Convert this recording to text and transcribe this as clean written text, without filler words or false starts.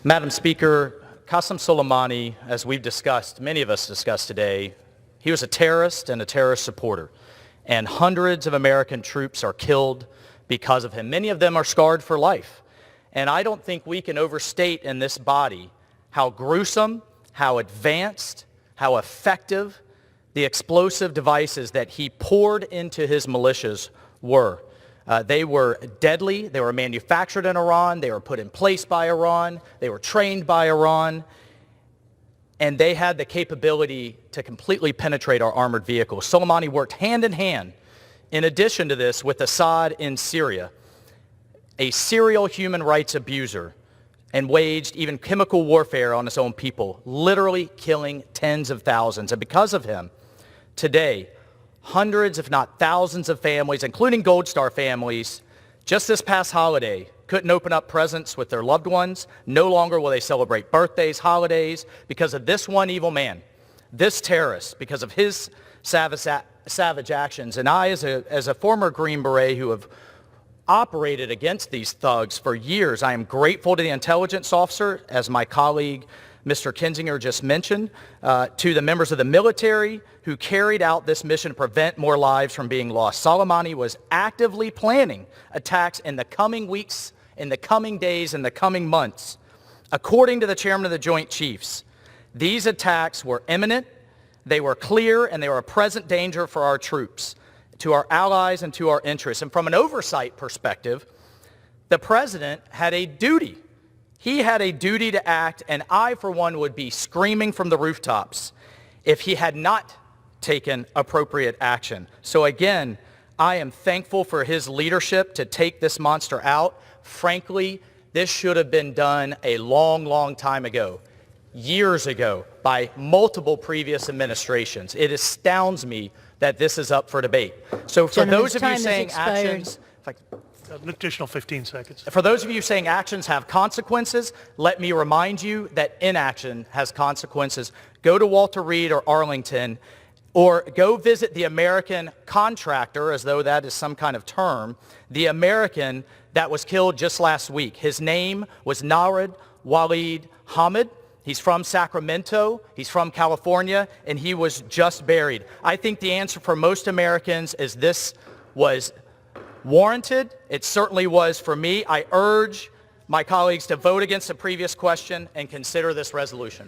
Madam Speaker, Qasem Soleimani, as we've discussed, many of us discussed today, he was a terrorist and a terrorist supporter. And hundreds of American troops are killed because of him. Many of them are scarred for life. And I don't think we can overstate in this body how gruesome, how advanced, how effective the explosive devices that he poured into his militias were. They were deadly. They were manufactured in Iran. They were put in place by Iran. They were trained by Iran. And they had the capability to completely penetrate our armored vehicles. Soleimani worked hand in hand, in addition to this, with Assad in Syria, a serial human rights abuser, and waged even chemical warfare on his own people, literally killing tens of thousands. And because of him, today, hundreds, if not thousands of families, including Gold Star families, just this past holiday, couldn't open up presents with their loved ones. No longer will they celebrate birthdays, holidays, because of this one evil man, this terrorist, because of his savage actions. And I, as a former Green Beret who have operated against these thugs for years, I am grateful to the intelligence officer, as my colleague Mr. Kinzinger just mentioned, to the members of the military who carried out this mission to prevent more lives from being lost. Soleimani was actively planning attacks in the coming weeks, in the coming days, in the coming months. According to the chairman of the Joint Chiefs, these attacks were imminent, they were clear, and they were a present danger for our troops, to our allies, and to our interests. And from an oversight perspective, the president had a duty. He had a duty to act, and I, for one, would be screaming from the rooftops if he had not taken appropriate action. So again, I am thankful for his leadership to take this monster out. Frankly, this should have been done a long, long time ago, years ago, by multiple previous administrations. It astounds me that this is up for debate. So for those of you saying actions, an additional 15 seconds. For those of you saying actions have consequences, let me remind you that inaction has consequences. Go to Walter Reed or Arlington, or go visit the American contractor, as though that is some kind of term, the American that was killed just last week. His name was Narid Walid Hamid. He's from Sacramento, he's from California, and he was just buried. I think the answer for most Americans is this was warranted. It certainly was for me. I urge my colleagues to vote against the previous question and consider this resolution.